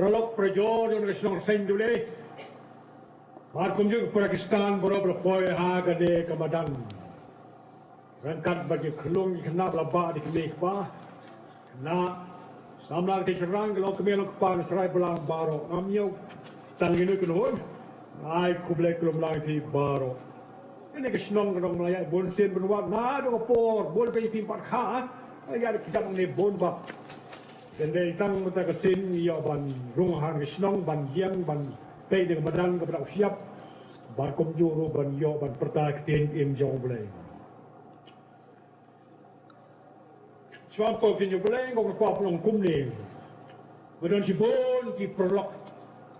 Prolog prejo don resong sendule. Markum juga Pakistan boro berpoy haga de kamadan. Rangkat bagi kelung kena belaba di kemik pa. Na samlang di serang kalau kemelok pan serai belang baro. Amyo tanginu kunhun. Ai kublek kelum lang di baro. Ini kesenong kedong Melayu bonsen berwak na do por bol pe timpat kha. Ya kita mengne bon ba. Dan dari tang mata kesin ya ban rungahan kesenong ban yang ban pe dengan badan kepada siap. Ban komjuro ban yo ban pertak tin im jong blai. Suam po fin yo blai ngok kwa plong kum ni. Badan si bon ki prolok.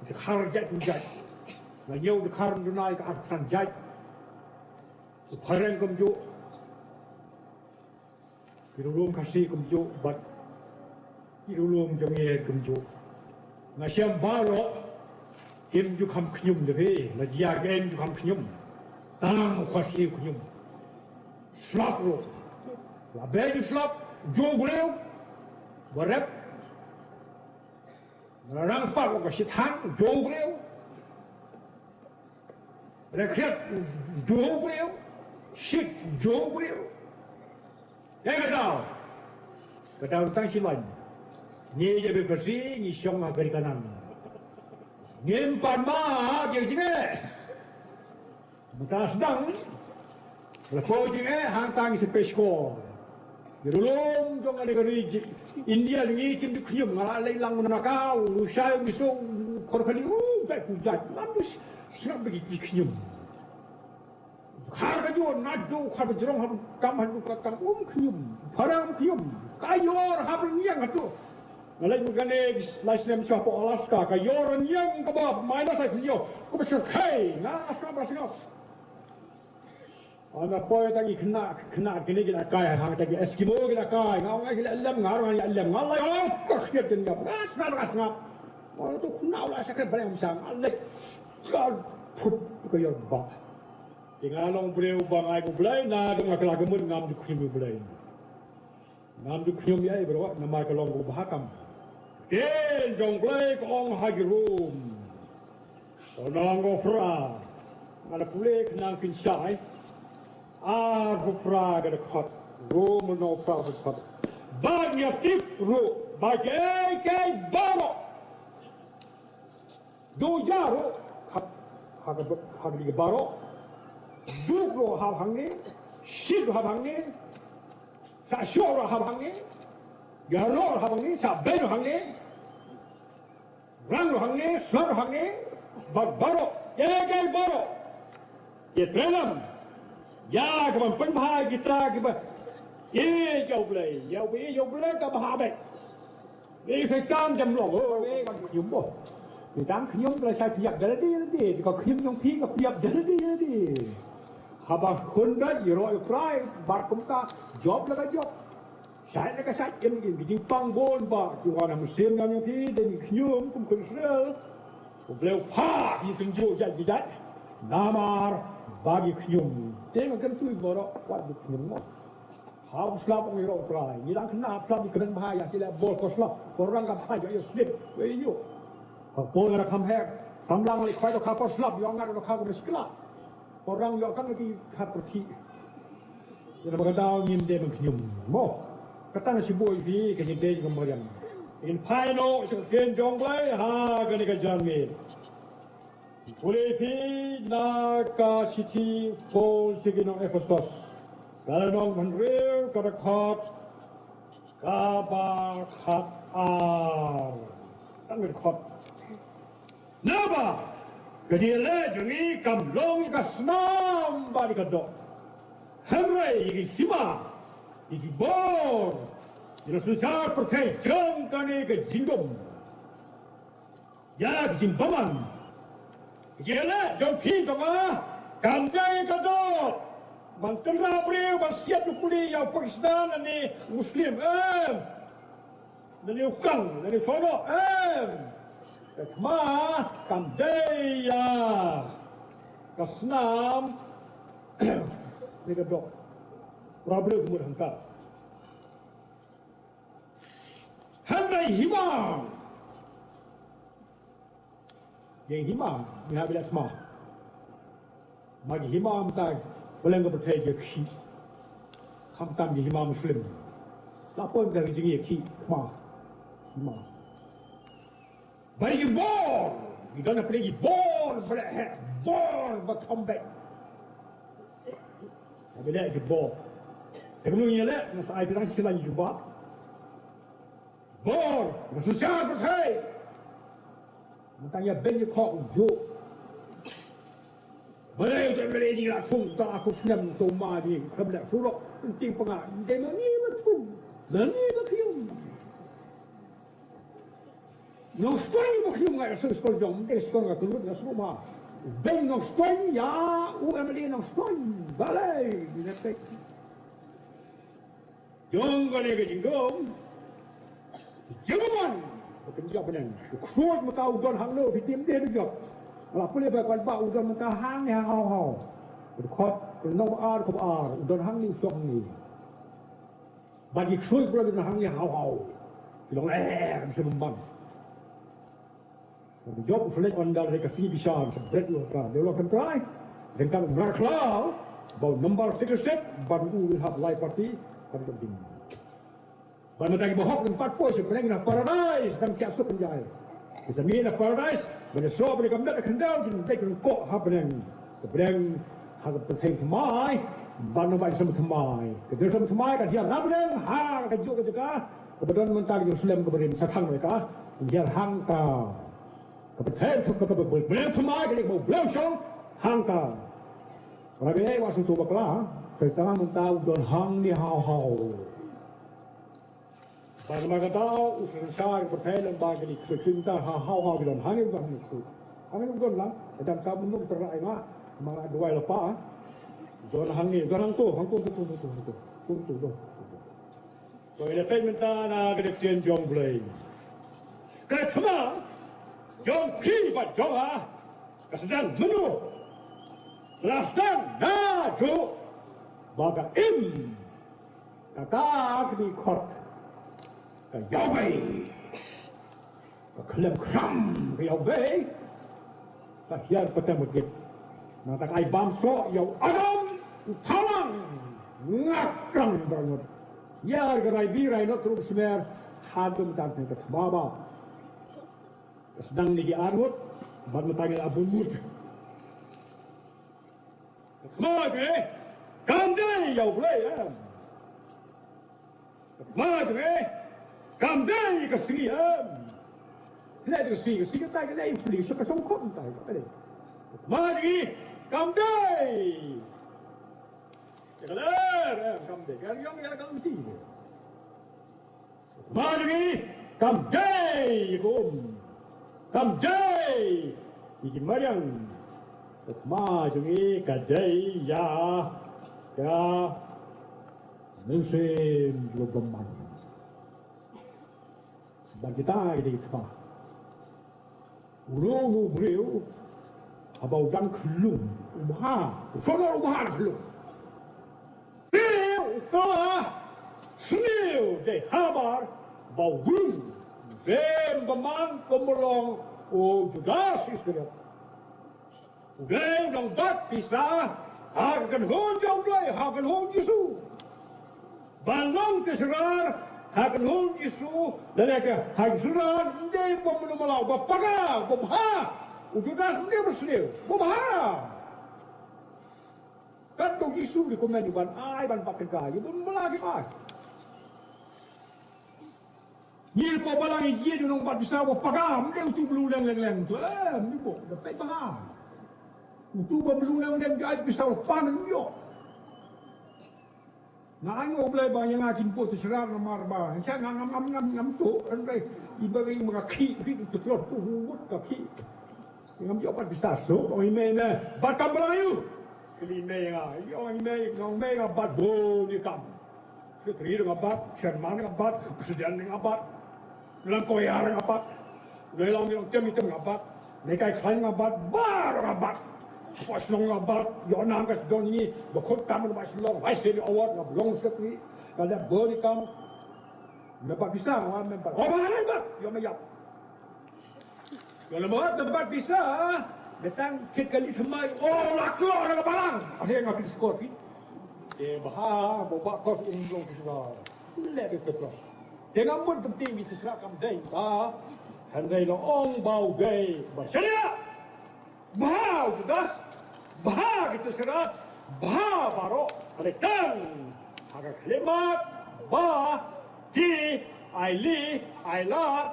Si kharjat jat. Na yo de kharn dunai ka aksan jat. Parang kumju, kirulung kasih kumju, bat kirulung jangye kumju. Nasiam baro, kimju kam knyum deh, najia kimju kam knyum, tang kasih knyum. Slap ro, label slap, jo guleu, barep, narang pak kasih thang, jo guleu, rekrut jo guleu. Shit, jom beliau. Kata utang silan. Ni je bersih, ni siang agak kanan. Ni empat mah dia je. Muka sedang. Lepas je hantang sepesko. Dirulung jong ada kerja. India ni kim dikhium ngalai lang menakau. Usai misung korkali. Baik hujat. Lalu siapa begitu dikhium. Harga jual nado harga jerong harga kamar luka kam kiyum parang kiyum kayor harga niang itu ngalai mengane lasnem siapa Alaska kayor niang kebab mainan saya kiyum kau besar kai nah asal berasal anak boy tadi kena gini kita kai hang tadi Eskimo kita kai ngau ngai kita alam ngarang alam ngalai oh kerja dunia asal orang tu kenal lah saya berang sang alek kau put kayor bah. Tingalong beliau bangai kubelai, na dengan kelagemut ngam di kunyum kubelai. Ngam di kunyum ya, berwak nama kelong kubahakam. Den jong belai kong hagirum. Onang gofra, mana pulek nang kinsai. Gofra gada kot, ro meno fra kot. Banyak tip ro, bagai baro. Dojaro, hagli baro. Dukro habhange, shid habhange, sa shor habhange, garor habhange, sa beno hange, rang hange, slor hange, baro, ye baro, ye trenam, ya kaman penbah kita kiba, ye jauh belai ka bahabe, ye sekan jam long, ye kan yumbo, ye tang knyum belai saya tiap jadi, kalau knyum yang pi ka tiap jadi. Habang kunda yero ukrai barkumka job laga job saya laga saya yang begini pangbon ba jualan musim yang ti dan knyum kum kusrel beliau pa di tunjuk jadi namar bagi knyum tengok kan tu borok kuat di knyum habis lapang yero ukrai ni lang kena flap di kena bahaya sila bol koslap orang kan bahaya yo slip weyo bol nak kamher samlang li kwai do kapor slap yo ngar do kapor sekolah orang yang akan lagi haperti, yang berkata ingin dia mengkium, mo, kata nasi boy bi kerja dia kemudian, in final sekian jonglai ha kena kerja ni, boleh bi nak city pol sekian Ephesus, kalau nong menreal kerakat, kabar kat kan berkat, napa? Kejadian ini kamlong ikan senam balik kedok. Hamrai ikan hima, ikan bor. Jika susah percaya jangkan ikan jingdom. Ya jingbaman. Kejadian jangkin jangah kamjai kedok. Mantera beliau bersiap dukuli yang Pakistan ini Muslim. Dari ukang, dari sono. Ma kamdaya kasnam ni kedok problem mur hangka handai himang yang hima ni habis semua bagi hima kita boleh berpercaya ki hamtam di hima muslim lapor dari jengi ki hima bagi born you don't play born but come back habis dah born sebelumnya lah masa saya bilang sila jumpa born susah percaya tanya banyak kau jo, boleh tu boleh jadi lah tung tak aku senam tu mati kebelah surau penting pengah dia ni betul, ni betul. Nostoi betul nggak sesuatu jom, sesuatu nggak turun nggak semua. Ben nostoi ya, UMD nostoi, balai dinasai. Jom kali ke jinggong, jaman. Kerja benar. Kuat mata udon hang lo fitim dia juga. Kalau boleh berkuat bau udon mata hang ni hau. Berkuat no ar udon hang ni sok ni. Bagi kuat udon hang ni hau. Bilang bisa membang. Job select ondal mereka sini bisa sebret lo kan. Dia lo kan try. Dengan berkelau about number 6 set baru will have live party pada penting. Kalau tadi bohong 4 pos sebenarnya paradise dan kiasuk penjaya. Bisa mina paradise, mana so boleh kamdat kendal dan baik kok happening. Sebenarnya harus penting semai, banu baik sama semai. Kedua sama semai kan dia happening, hang kejuk juga. Kebetulan mentari Muslim keberin satang mereka, dia hangka. Kebetulan boleh semai jadi mau belum song hangka. Kalau dia wasung tu bakla, sekarang mentau don hang ni hau. Pada masa tahu usaha pertanyaan bagi ni cinta hau bilang hangin bukan itu, hangin bukan lah. Macam kamu tu terai mah, mana dua lepas, jangan hangin tu. So ini minta nak kena jom boleh. Kerana cuma jom kibat jom kesedang menu, lasdan tu, baga kakak di kot. Yahweh, kelem kram Yahweh, tahian pertama kita. Nanti kai bangsa Yahweh Adam, tawang ngakang banget. Ya, gerai birai nak terus semer hadum dan kita baba. Sedang lagi arut, baru panggil Abu Mut. Maju, kamdai Yahweh. Maju, kamdai ke sini Lihat ke sini kita tak ada inflasi suka songkok tak ada. Mari kamdai. Kalau kamdai kan yang kamdai. Mari kamdai kamdai. Ini mariang. Mari kamdai ya musim bergeman. Bagi kita ini apa? Ulu beliau abau dan kelum, soalnya kelum. Beliau seniu deh habar bau beman pemerong judas istri. Beliau dong dat pisah akan honjau doi akan honjisu. Balong terserar akan honjisu dan mereka hajran dia pemenuh malau bapaga bobha ujudas dia berseliu bobha kan tu isu di komen ban ai ban pakai gaya pun melagi ai ni ko balang ye di nong bat bisa bapaga dia tu belulang leng tu ni bo dapat baha tu belulang leng dia bisa panen yo. Ngango boleh banyak ngakin pot serar namar bah. Saya ngam tu, andai ibagai mengaki itu terus tuhut kaki. Ngam jopat bisa so, orang ini na batam Melayu. Keline nga, orang ini ngomong ngabat bo ni kam. Setri ngabat, chairman ngabat, presiden ngabat, dalam koyar ngabat, dalam yang tem ngabat, nekai klan ngabat, bar ngabat. Pas long ngabat, yonam kas don ini, bakot kamu pas long, hasil award ngablong sekali, kalau beri kamu, memang bisa, memang. Oh mana ngabat, yo mayap. Kalau buat tempat bisa, datang kekali semai. Oh, nak keluar dengan barang. Ada yang akan skor ni. Bahar, bawa kos untung kesudah. Lihat itu terus. Jangan pun penting bisa serakam day. Handai lo ong bau day. Bersedia. Bahar judas. Bahar kita serat. Bahar baru. Rekan. Agak kelimat. Bah. Ti. Aili. Ailat.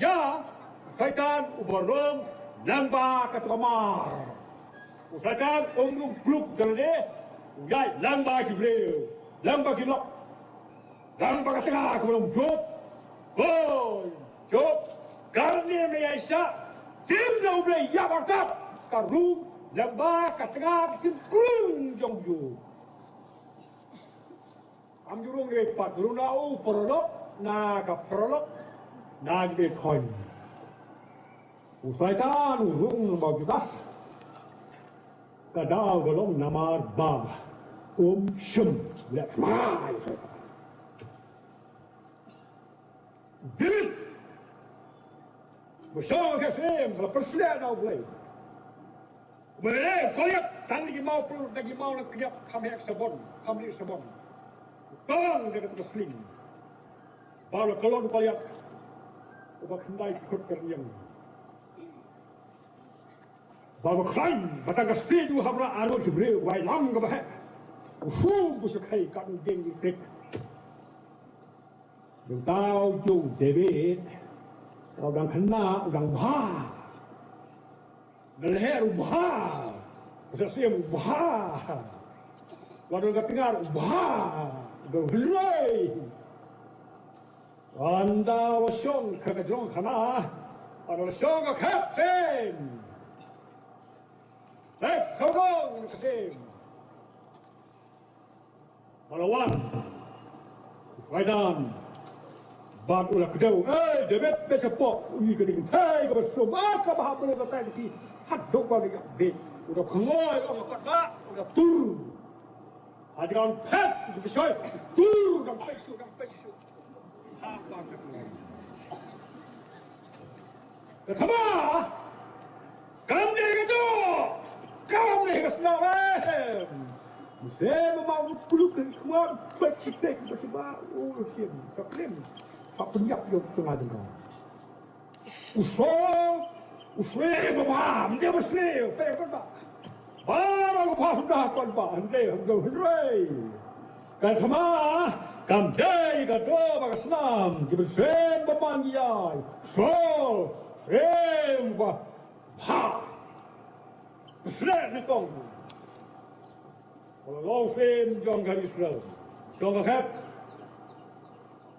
Ya. Usaikan ubarong. Lamba katamar. Usaikan umrung pluk dalde. Uyai lamba jibril. Lamba kilok. Lamba katengah kemudian jop. Oh. Jop. Karena Malaysia. Tim dah boleh ya waktu. Karu. Lamba katengah kesimprung jongju. Amjurung lepat. Runau perolok. Naga perolok. Nagde coin. Usaikan urung bajudas. Kadal golong namar bab. Shem. Lihat mai usaikan. David. Bersama kesim. Persedia dah boleh. Boleh. Kau lihat. Tan lagi mau perlu lagi mau nak kerja kami sabon. Kami sabon. Bang dekat tersling. Baru kalau kau lihat. Ubah kendai ikut kerjaan. Bawa klaim, batang setuju hamra anu Jibril, wai lam ke bah. Usum busukai kan geng dikrik. Yang tahu jo David, orang kena, orang bah. Leher ubah, sesuatu ubah. Waduh ketinggal ubah, berhulai. Anda wasong kagajong kena, anda wasong kapten. Sogong kesim. Malawan. Usaidan. Bab ulah kedau. David besapok. Ui keding. Hei kebersum. Maka bahap boleh bertanya di. Hadok bagi kabit. Udah kengoy. Udah kata. Udah tur. Hajikan pet. Udah besoy. Tur. Udah pesu. Udah pesu. Apa ketengah. Ketama. Kami kedua. Kau ni kesenangan. Saya memang perlu keluar bercipta bersama urusan problem. Tak penyak yang tengah dengar. Usai memaham dia bersih. Apa tak? Baru lepas sudah tuan pak. Hei. Kan sama. Kamjai kado bagi senam. Dia bersih memanggil. Sem bah. Israel ni kong. Kalau long sem jong kali Israel, jong kap.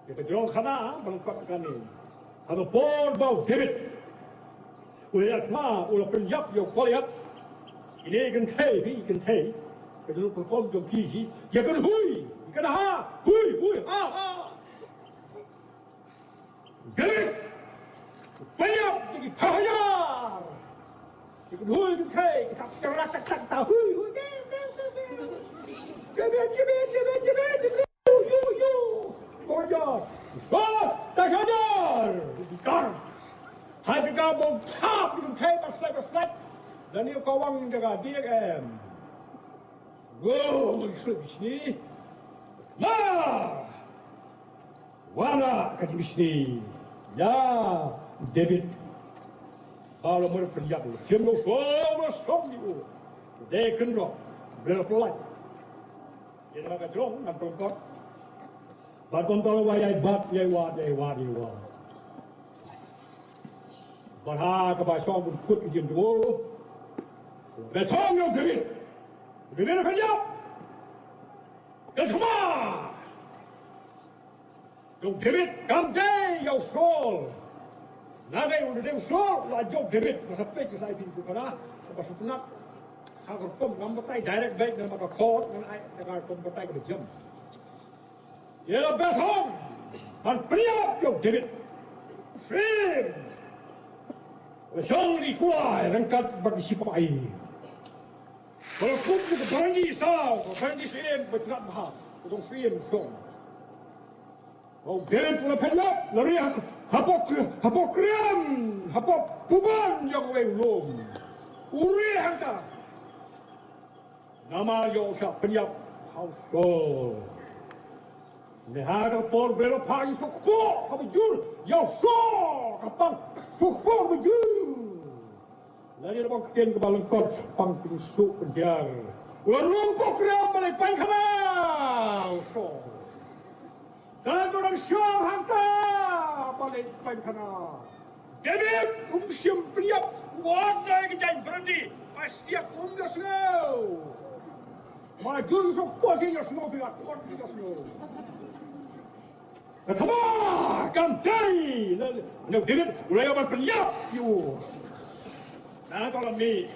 Kita jong kana bangkat kami. Ada pon bau David. Ulihat ma, ulah penjap yo kulihat. Ini kan thay. Kita lu perform jong kisi. Ya kan hui, kan ha, hui, ha. David. Penjap jadi hajar. Hui kan thay, kita keras tak tahu. Hui. Jebet. Yo. Korjar. Tak hajar. Dikar. Hajar gabung tap dengan thay pasal. Dan dia kawang jaga DM. Go, sini. Lah. Wala kat sini. Ya, David. Kalau mereka penjat, semua som itu. Dia kenal, berpelan. Dia nak kerjong, nak tongkot. Batong kalau wayai bat, yai wad. Barha kepada som berkut izin dulu. Betong yang David. David nak penjat. Kesama. Yang David, kamjai yang sol. Nagai udah dia usul, lajok David, sampai ke saya pintu kana, lepas itu nak, agar kom nampak direct baik dalam maka court, agar kom bertai ke jam. Ia lebih hong, dan priap jok David, sim, song di kuai, rangkat bagi si papai. Kalau kom kita berani sim, berterak mahal, untuk sim song. Oh David punya penjap, lari aku. hapok kriam, hapok puban yang welum, uri hanta. Nama yo sa penyap hauso. Nehada por belo pagi sukpo kabujur, yo so kapang sukpo kabujur. Lagi lebang ketian kebalengkot pang pingsuk penjar. Warung pokram balai pain kanal so. Dan orang syam hanta balai pain kanal. Jadi kumsiam priap warna kejain berhenti. Pasiak kumda snow. Maju sok puasin yo snow biar kuat yo snow. Ketama kantai. Nak David mulai amal priap yo. Nah kalau ni,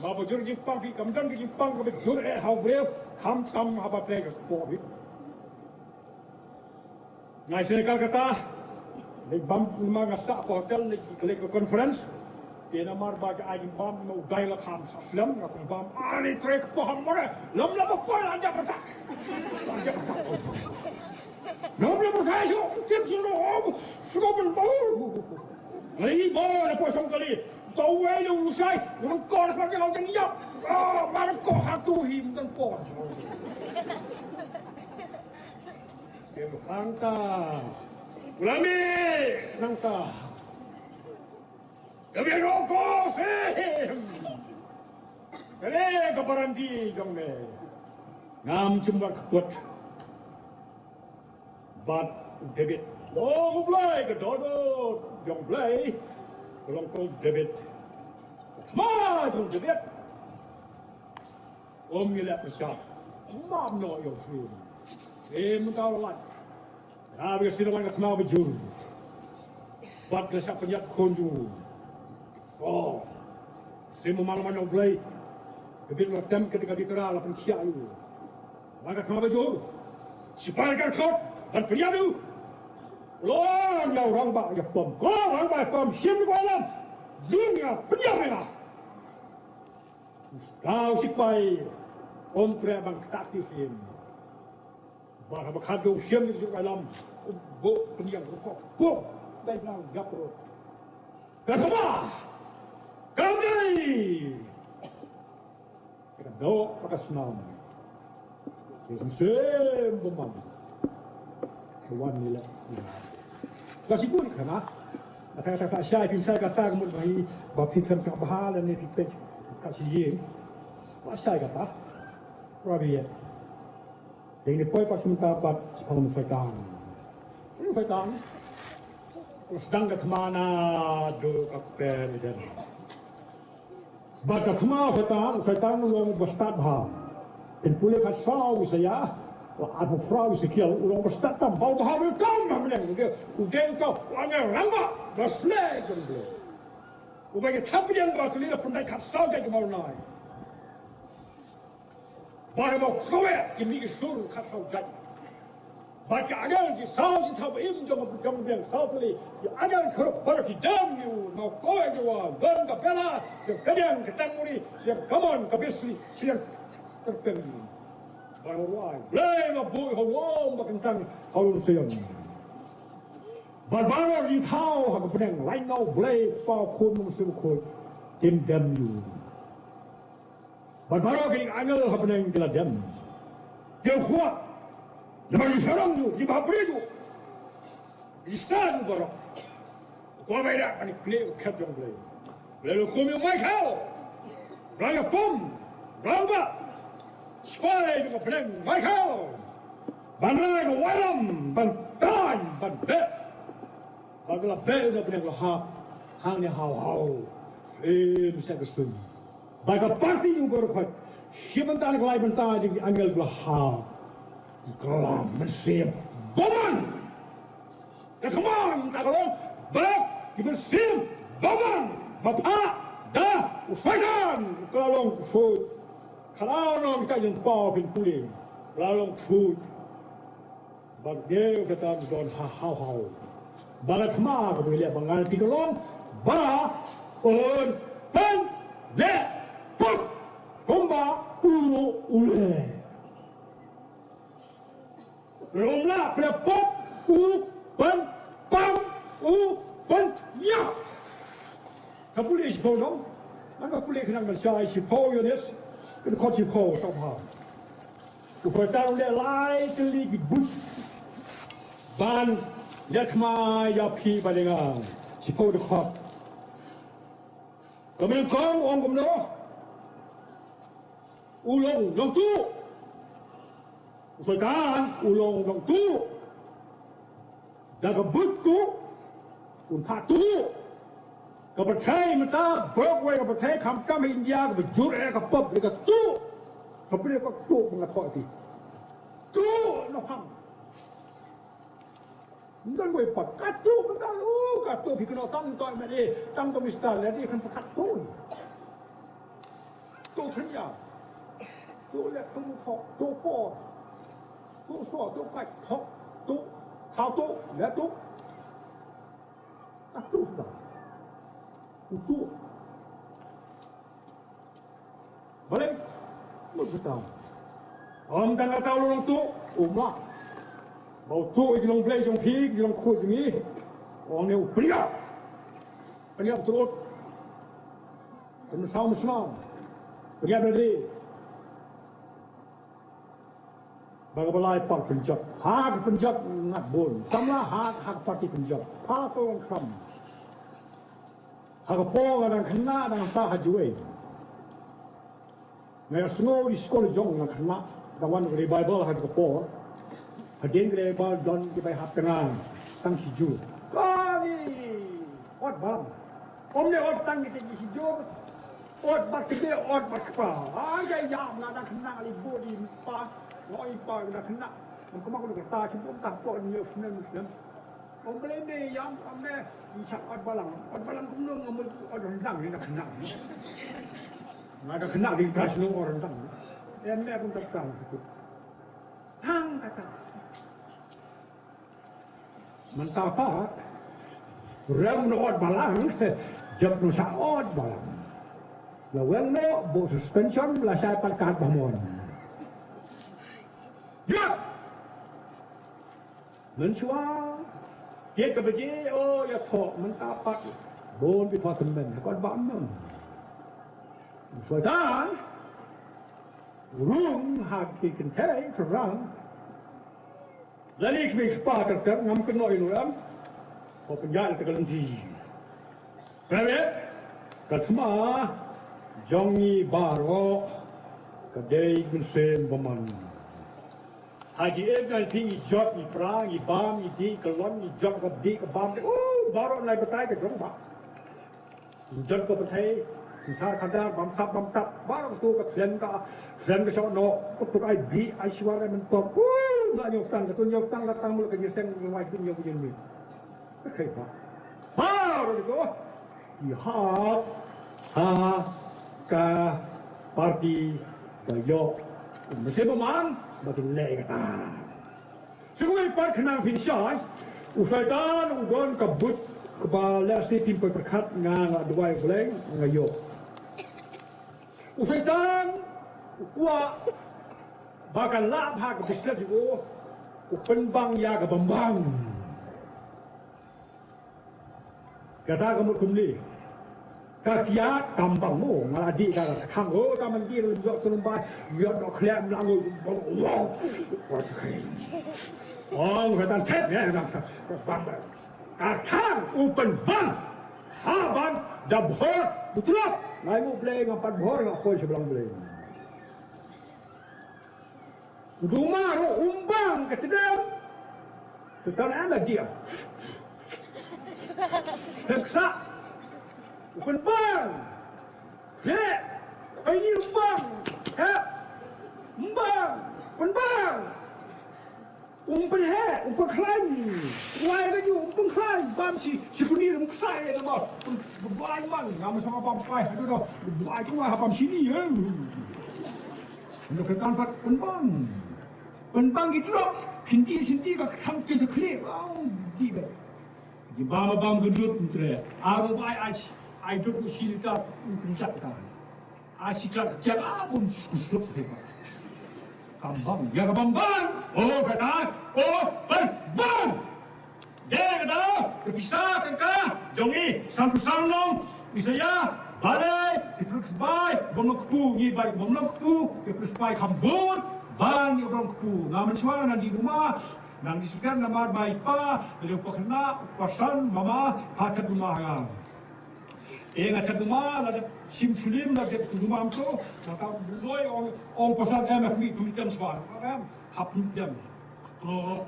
bapa jur Jepang di kamdan di Jepang kami jur hau brave kam haba plega kopi. Nah Senegal kata, di bam mga sa hotel di conference, di namar baga aji bam mau gaya kam saslam, aku bam ani trek paham mana, lam apa anja peta, anja peta. Lam saya so, tiap sini suka berbau. Lagi boleh posong kali. Kau yang usai, orang kau nak kau jangan yap. Mana kau hatu him dan pon. Yang angka, ulami angka. Kami rokok sem. Kene kaparanti jomne. Ngam cumbar keput. Bat David. Oh, mulai ke dodo, jom mulai. Tolong kau David. Maju David. Om ngelak bersyak. Mam no yo sih. Mentau lat. Nabi silaman kat mau bejur. Buat kesak penyak konju. Oh. Semu malam-malam belai. David bertem ketika diteral pun siayu. Maka mau bejur. Siparkan kau dan penyadu. Long yang orang bak ya pom, orang bak pom siam di dalam dunia penyamena. Kau sipai om terbang taktis ini. Bahkan kado siam di dalam bo penyam rokok, bo baik nak gapro. Kata kau ni, kita doa pakai senam. Sem bomam, kawan ni lah. Kasih pun kerana kata saya pintar kata kemudian bagi bapit kan sangat bahal dan efektif kasih ye. Saya kata, Rabi ya. Yang ni poi pas minta pat sepuluh faitan. Faitan. Sedang ke mana do kapel dan. Baca kemana faitan ulung berstat bahal. Dan pulih kasau saya. Aku frau sekian ulang berstatam bau bahaya kam menang udah kau angin rangga berselai jumlah ubah tapi yang kau sulit pun dah kasau jadi mau naik baru mau kau kini suruh kasau jadi baca angin si sau si tahu jom biang sau beli angin kerap baru hidam you mau kau jawab dan kapela yang kadang ketanguri siap kaman kabisli siap terpenuhi. Baruai, leh mabui hawam bakentang halun siam. Barbar di thau hak peneng lain nau blay pa kun musim kun tim dem you. Barbar kini angel hak peneng kila dem. Dia kuat, lepas diserang you, di bawah tu, di stadium baru. Kau bayar panik play, kapten play. Lalu kami mai kau, raya pom, ramba. Spy juga pening, Michael. Bandai ke walam, bantai, bantai. Kalau bel dah pening lahap, hangnya hau. Saya kesun. Bagai parti yang berkuat, siapa tak nak bantai jadi angel lahap. Kelam mesin, boman. Kesemuan tak kalau baik di mesin, boman, mata, dah, usaikan, kalau shoot. Kalau orang kita yang bau bin kuling, lalu food, bagai kita don hau. Bagai kemar boleh bangal tiga ba, pen, le, put, komba, ule. Rumlah pen, pam, kapuli si po no ang kapuli kanang siya si po yun is cái con chim khô trong hòm của ta để lại cái ly cái bút ban let mai ya phi ba le nga si po de khop có mình con ông cũng đó u long dong tu của ta u long dong tu đã có bút tu un pha tuก็ประเทศมันตาเบิกไว้กับประเทศคำกำอินเดียกับจุดแรกกับป๊อบแล้วก็ตู้เขาเรียกว่าตู้มันก็พอดีตู้น้องพังนั่นเว้ยปัดกัดตู้กันกันลูกกัดตู้พี่ก็นอตั้งต่อยมาดิตั้งตัวมิสเตอร์แล้วที่คันประกัดตู้ตู้ชั้นยาตู้เล็กตู้ขอตู้ปอตู้สอตู้ไก่ขอตู้เท้าตู้และตู้กัดตู้สุดtu boleh betul orang tak tahu orang tu umat bau tu yang boleh yang pig yang kuat ni orang ni pria betul Islam pria berdi bagaimana pak Punjab hak Punjab nak bon sama hak parti Punjab hak orang Islam hak po dengan kena dengan tak hajuai. Naya semua di sekolah jong dengan kena dengan dari Bible hak po. Hadin dari Bible don di bayar tengah tang hiju. Kali ot balam. Omne ot tang di hiju. Ot bat kede ot bat kapa. Aja jam nak kena libu di pa. Loi pa nak kena. Mungkin aku nak kata cuma tak po ni Muslim. Ông lên đi ông đây đi chặt ọt balang cũng nương ông ọt răng này là khẩn nặng mà là khẩn nặng thì cả nương ọt răng em cũng tập tành thang kata mình tahu apa rem no ọt balang jab no sa ọt balang là quen nó bộ suspension là sai pan card bamon jab mình xóa Dia kebeji, oh ya thọมันตาปัดโดนไปพอสมเป็นก่อนบ้านนั่นสวยด้านรุ่งหากที่กันแท้สรังและนี่คือสปาร์ตัดงำกันหน่อยหนูอ่ะพอเป็นญาติกันทีแปลว่ากัทมาจงยีบาร์โรกเดย์กุนเซนบมันHaji Egan tinggi jod ni perang ni bam ni di kelon ni jod ke di ke bam baru nai betai ke jod pak jod ke betai sisa kadar bam sap baru tu ke tren ke sono ke ai bi ai suara mentok nak nyok tang datang mula ke nyeseng ngawai tu nyok punya ni okey pak baru tu ka parti yo mesti memang makin leh kata. Semua part kena finsyai, usai tan udon kabut kepala si tim perkat ngang dua boleh ngayo. Usai tan kuat bakal lap hak bisnes itu, penbang ya ke bambang. Kata kamu kumli. Kakiat kampang mo ngaladi kata kang oh taman dia jok terumbai biar dok klem langu wow wasakai oh kata chat ya kata bamba katang open bang haban dabhor betul ngai mo play ngapat bhor ngakoi sebelang play rumah ro umbang ketedam tetan ada dia teksa bukan bang, ya, ini bang, ya, bang, bukan bang, he, klan, why kan you klan, bang si punya saya nama, buai mang, nama sama bang pai, itu dah, buai cuma apa sini ya, untuk kan penbang gitu loh, sinti kat sampai sekelip, di bawah gendut entre, aru bai aja. I don't know si kita menjatuhkan. Asyiklah kerja pun susut hebat. Kambang, ya kambang. Oh kata, oh bang. Dia kata, berpisah tengkah. Jongi, sampai Misalnya, balai, dipersebai, bomlokku, ngibai bomlokku, dipersebai kambut, ban bomlokku. Namun semua nanti rumah, nanti sekian nama baik pa, beliau kena pasan mama hacat rumah yang. Hacat rumah, ada sim sulim, ada rumah itu, maka mulai orang pasan emak ni tulisan sebar, hap tulisan. Oh,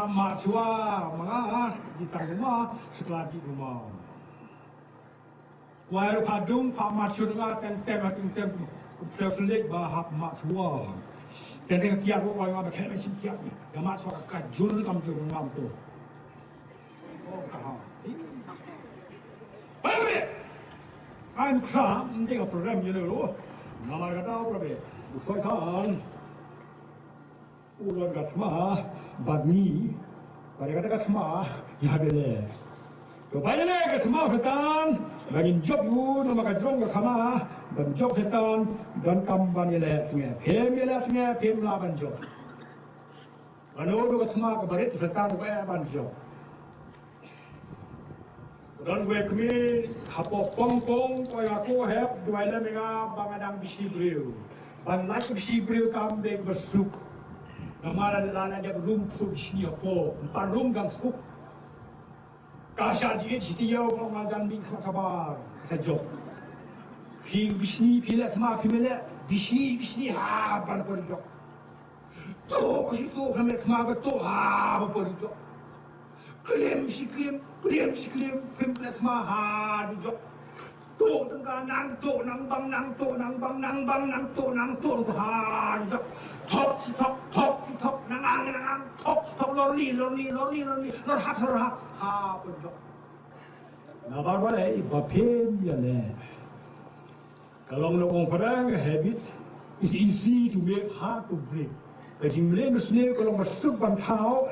mahasiswa mana di rumah setelah di rumah. Kuair padung pak mahasiswa tem terselit bahap mahasiswa. Dan kiat orang ada kayak macam kiat ni. Yang mahasiswa kajul kamu tu rumah tu. Oh kah. Baik. Aku sah, ini program je dulu. Nama kata apa be? Usahakan. Ulang kasma, badmi, pada kata kasma, ya bela. So pada ni kasma setan, bagi job you, nama kajong kasma, dan job setan, dan kamban ye, pem laban job. Anu tu kasma kebarit setan kaya ban job. Dan gue kami hapo pong kaya aku hep dua ila menga bangadang bisi beriu, ban lagi bisi beriu kam dek besuk. Namaran lana dia room food sini apa, empat room gang food. Kasih aja jadi yo pengajan bing sabar saja. Pi bisni pilat ma pilat bisni ha ban porijo. To itu kami ma beto ha ban porijo. Klaim si klaim pilat ma ha dijo. To nang bang ha dijo. Top, nang, top, lorli, lor hat, ha, punjok. Nabar balai, bapin ya le. Kalau orang perang habit is easy to make, hard to break. Tapi Malaysia kalau masuk bantau,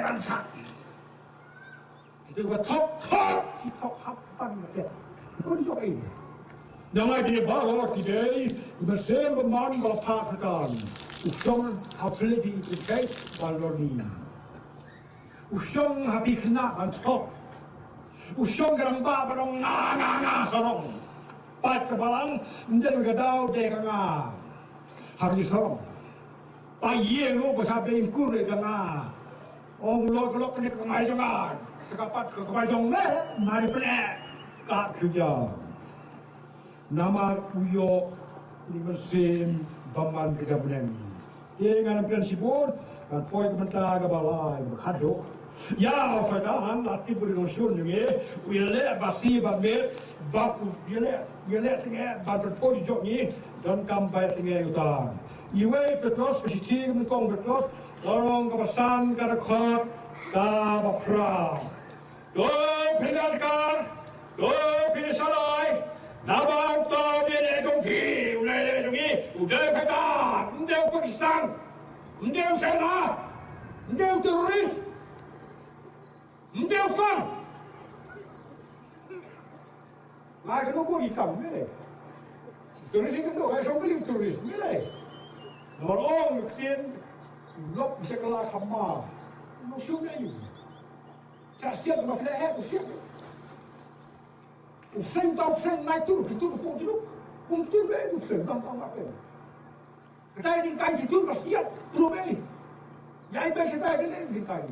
bantau. Kita buat top, hapan macam. Punjok ini. Jangan dia bawa kita, bersama bermain berpapakan. Usang hafledi terkait baloni. Usang habis kena bantok. Usang geramba barong nga sarong. Pat kebalang menjadi gadau dekanga. Habis sarong. Paye lo besabe ingkur dekanga. Ong lo kena kengai jangan. Sekapat ke kebajong le mari pelak. Kak kerja. Nama Uyo di mesin Baman Kejabunan. Ia dengan prinsipur dan poin komentar ke balai berhadap. Ya, sekarang latih berindonesia ni, wilayah basi bambil, baku wilayah tengah berpoli jok ni dan kampai tengah utang. Iwe petros kesicing mengkong petros, lorong kepesan karakot, kabafra. Doi pendatkan, doi pendasalai. Nabang tau dia ni jongki, ulai jongki, ulai kata, dia Pakistan, dia China, dia teroris, dia Fang. Lagi tu pun hitam ni. Teroris itu tu, saya beli teroris ni lah. Orang mungkin lop bisa kelas sama, musuh ni. Saya siap nak leher, siap. Useng naik turun, kita pun jeruk. Untuk beli useng, tentang apa? Kita ini kain itu siap, turun beli. Yang ini kita ini kain.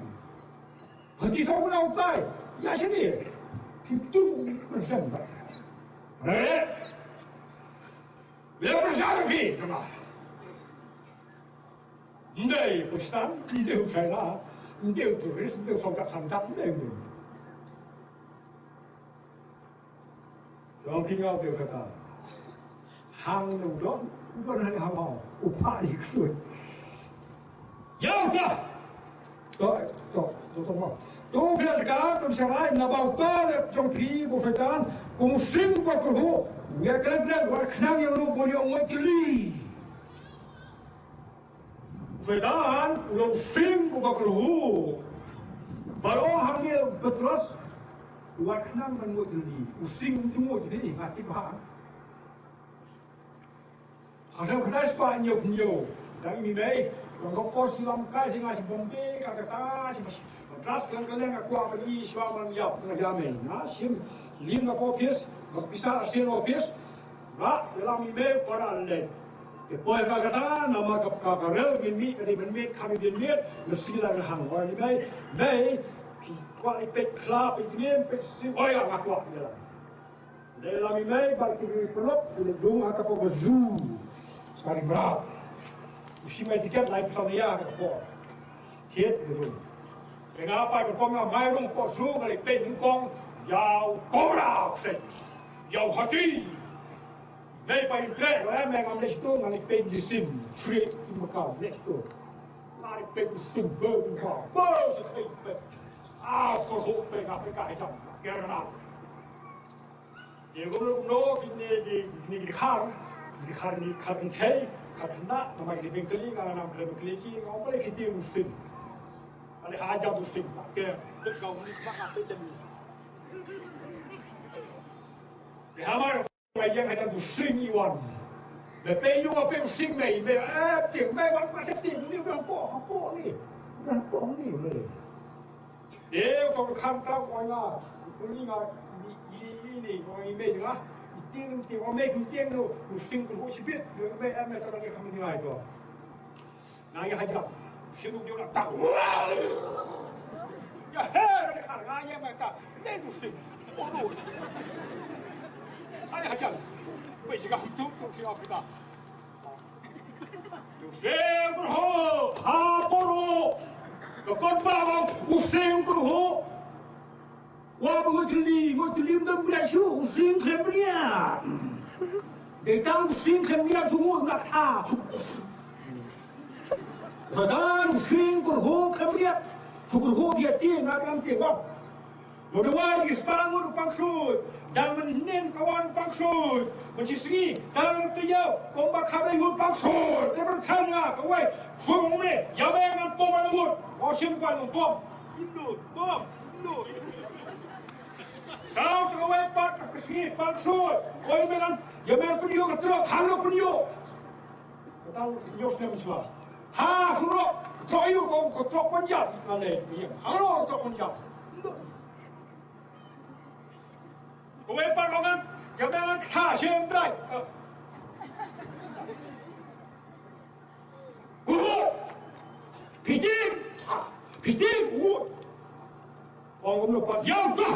Henti sama nak utai, ya sini. Itu persen. Baik. Dia persen fi, cuma. Ini Pakistan, ini China, ini turis, ini sokat santak, ini. Jangan tinggal dia kata, hang nudon, bukan hanya hang upaya ikut. Ya udah, tu bila sekarang tu siapa nak bawa kau jom pi bukan, kau sing kau kerhu, dia kena buat kenang yang lu boleh orang jeli. Sekarang lu sing kau kerhu, baru hang dia berterus. Buat kenang dan buat jeli, using semua jadi mati bahan. Asal kena sepanjang punya, Dan ini baik, kalau kau silam kasih ngasih bombe, kagak kasih masih. Terus kalian aku apa di suaman ya pengajaran, nasim lima kopius, bisa asin kopius, bah dalam ini para lain. Depois kagak nama kakarel binmi, kadi binmi kami binmi, mesti lagi hang. Orang ini baik, kuat ipet klap itu ni, pesi, oh ya aku ya. Dalam ini berarti peluk, belum atau kau zoo, sekarang berapa? Usia etiket lain pesawat ya kau, tiap itu. Kenapa kau nggak main dong kau zoo kali pen kau jauh kora sen, jauh hati. Mai paling trek, mai ngambil situ ngali pen di sim, trek di Macau, next to. Ngali pen di sim berkau, bos sekali pen. Kau hope pen Afrika itu, kerana. Dia gubernur di kar ni teh, karena nama di bengkeli, karena nama di bengkeli ki, kau boleh kita usin, ada hajat usin, ke, terus kau ni macam apa jadi? Hamar yang ada usin iwan, betul juga pe usin mai, tiang mai macam tiang ni bukan apa ni, ni. Dia kau kan tahu kau ingat, ini ini kau image lah. Tiang orang make tiang tu, usin tu sibit, dia make kalau dia kami tinggal itu. Nah ya hajat, sibuk dia nak tahu. Ya ada kan, ya mereka, dia usin, ada hajat, besi kau tu usin Afrika. Usin berho, haporo, kau bawa usin berho. Wah, ngotilim dan berasyu, usin kemria. Detang usin kemria semua nak tahu. Sedang usin kurho kemria, kurho dia tiang akan tiang. Modal ispangun pangsud, dan menin kawan pangsud, mencisri dalam tiap kompak kabayun pangsud. Kebertanya kawai, kumune, yabengan pom anamut, osimpan pom, pom. Sao terkawai pak kesini pangsud, kau yang yang punya ketrok, halo punya. Tahu Yosnya macam ha suruh ketrok itu kau ketrok Punjab, malay, halo ketrok Punjab. Kau yang pak kau kan, yang kah siapa? Guru, piting, orang kau jauh tu.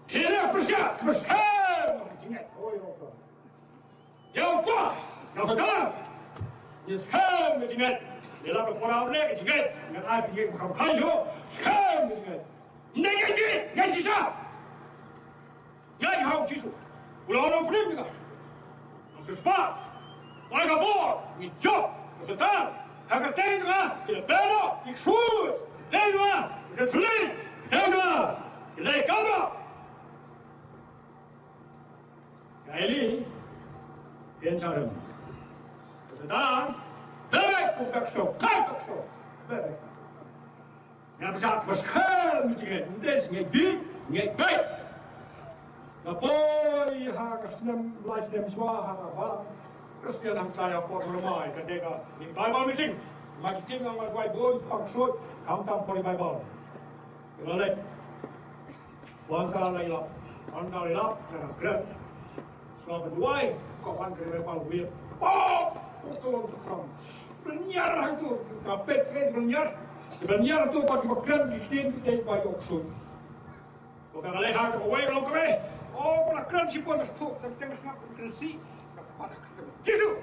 Tidak persia, besar. Yang tua, yang betul. Sekarang menjingat, dalam orang lagi jingat, dengan api jingat bukan kayu. Sekarang menjingat, negatif, nggak sisa. Nggak jauh jisu, ulang film juga. Nggak sepat, orang kabur, hijau, setan, harga tengah, tidak benar, ikut, tengah, tidak sulit, tengah, tidak kalah. Kali bincang, sedang bebek pukakso, bebek. Yang besar besar macam ni, ngai baik. Napoi hakas 16 suah harapan. Terus dia nak tanya apa rumah, ketika ni Bible meeting, meeting orang Bible paksud, kamu tahu poli Bible. Kemudian, wangsa lelap, anda lelap, jangan keren. Soal kedua, kawan kerja Bible, tolong tukang. Bernyar itu, kapet kan bernyar itu pakai keren di sini kita Bible maksud. Bukan leha ke away kalau kau kalau keren sih pun mesti tu, tapi tengah semua keren sih. Pada ketemu Yesus.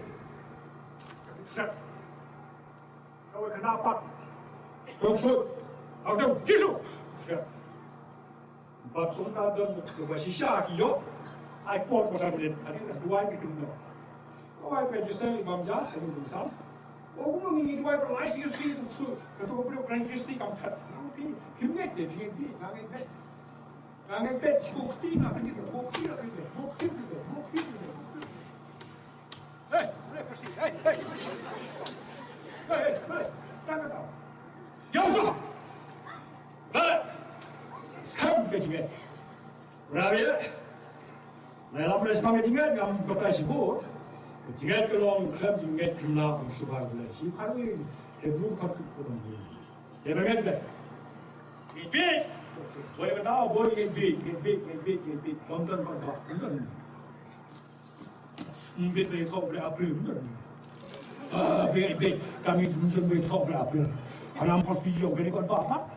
Kau kenapa? Maksud, aku Yesus. Bapak dan berbahasa Syakio, iPod macam ni, ada dua yang kedua. Kau iPod jadi Imam Jah, ada misal. Oh, kamu ni dua yang lain sih, kau beri lain sih kamu tak. Kimnek deh, Ngangen bet bukti nak ni, bukti. Hei, bersih, hei. Tengok tau. Jauh tu. Sekarang kita tinggal. Berapa ya? Dalam proses kami tinggal, yang kota sibuk, Tinggal kalau club tinggal kena usaha boleh. Si kalau belum kau kurang ni. Dia berbeza. Big. Boleh kata boleh big. London kau London. Big top boleh apa London. Big. Kami musim boleh top boleh apa. Alam pasti yo beri kau apa?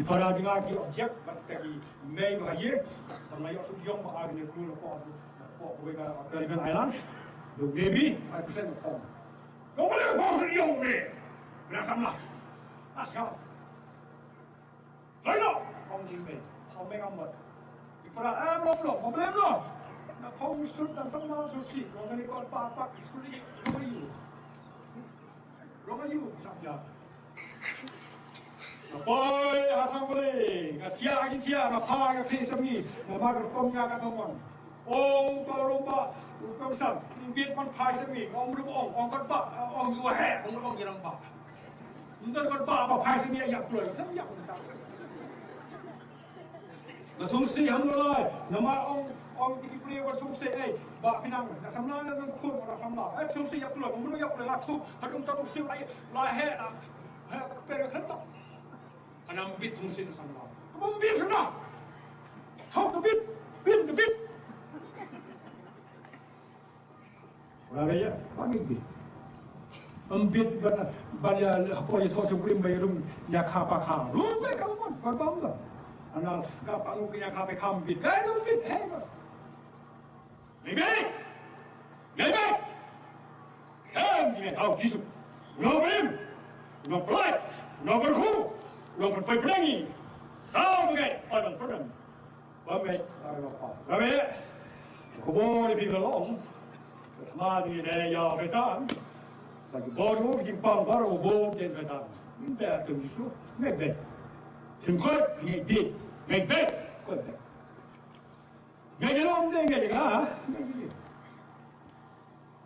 Para dengar ki objek bagi main bahaya. Sama yo sudah yang ada ni kru kau boleh Caribbean Islands. Donc débit, à la prochaine fois. Comment les forces de Lyon, Rassemblage. Askan. Là, on dit, on met en mode. Il faudra un bloc, problème là. On me saute dans son nom aussi. On ne l'école pas, souris, Romaillou, ça vient. Boy, assemblée, Tia, ma part, la Tessami, la marque comme il y a un moment. Oh, Palomba, comme ça, une bête man pie sa mi, on got ba, on you a hair, on get on ba. You don't got ba, pie sa mi, a yak blood, let me yak on the two see him alive, no matter on the play or so say, hey, ba pinang, that's some line and cool or some line. I don't see yak blood, I'm yak blood, two, I don't talk to see like hair, better cut up. And I'm a bit to see some line. Come on, be enough. Talk a bit, the bit. Raya, pagi ni. Ambit banyak apa yang thos sebelum bayar yang kapa kah. Rumah kamu pun berbang lah. Anak kapa lu yang kapa kah ambit. Kan ambit, Lebih. Kan dia tahu kisah. Nombor, nombor, nombor who, nombor pelangi. Tahu bukan? Orang pelan. Bamai, bamai. Kau boleh pergi long. Mari dia vetan, lagi baru jimpang baru bom dia vetan. Ini tu itu, mebet. Singkot, mebet, kot. Mebet orang dia ni kan?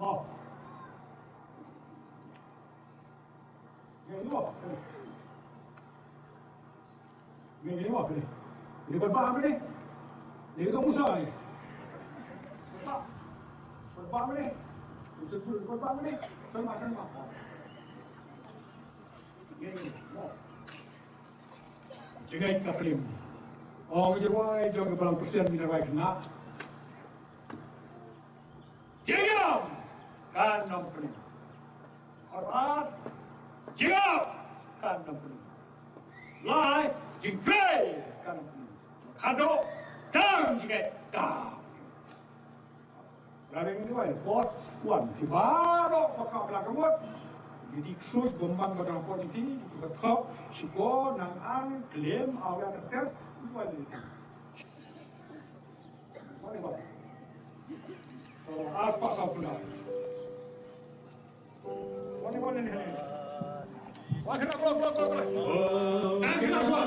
Oh, mebet apa ni? Ini berapa apa ni? Ini tu musa ni. Berapa ni? Berapa ni? Sama. Gini. Jangan kaplim. Oh, jawai jangan kebalang persen di jawai kena. Jangan kan nombor. Quran. Jangan kan nombor. Lai jingkrai kan nombor. Kado dan jingkai dah. Dari ini wah, bot, wan, baru pakar belakang. Jadi sus bombang ke dalam politik, betul, siko, nang klaim, awal terter, wah ni. Mana? Kalau aspas apa nak? Mana ni? Wah kena blok. Kan kena semua.